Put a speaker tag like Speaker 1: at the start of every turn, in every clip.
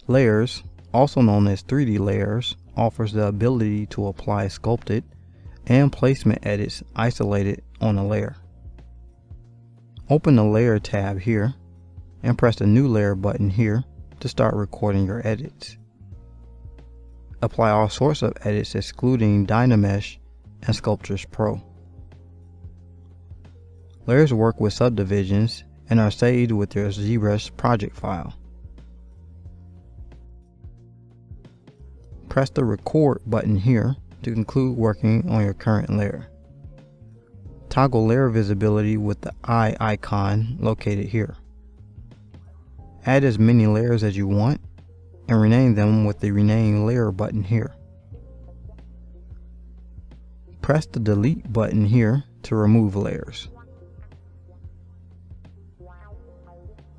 Speaker 1: Layers, also known as 3D layers, offers the ability to apply sculpted and placement edits isolated on a layer. Open the Layer tab here and press the New Layer button here to start recording your edits. Apply all sorts of edits excluding Dynamesh and Sculptris Pro. Layers work with subdivisions and are saved with your ZBrush project file. Press the Record button here to conclude working on your current layer. Toggle layer visibility with the eye icon located here. Add as many layers as you want and rename them with the Rename Layer button here. Press the Delete button here to remove layers.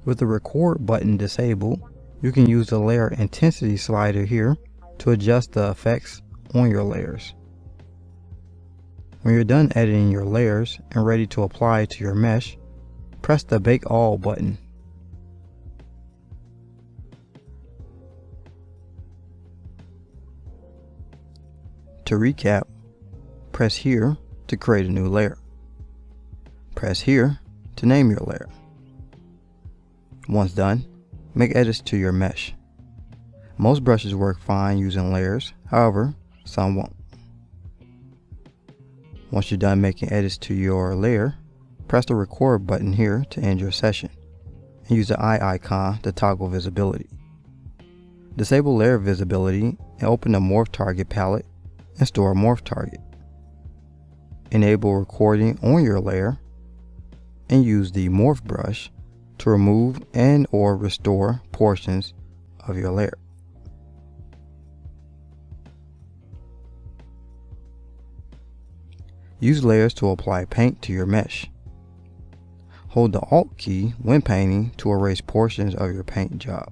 Speaker 1: With the Record button disabled, you can use the Layer Intensity slider here to adjust the effects on your layers. When you're done editing your layers and ready to apply to your mesh, press the Bake All button. To recap, press here to create a new layer. Press here to name your layer. Once done, make edits to your mesh. Most brushes work fine using layers, however, some won't. Once you're done making edits to your layer, press the Record button here to end your session, and use the eye icon to toggle visibility. Disable layer visibility and open the Morph Target palette and store a Morph Target. Enable recording on your layer and use the Morph brush to remove and/or restore portions of your layer. Use layers to apply paint to your mesh. Hold the Alt key when painting to erase portions of your paint job.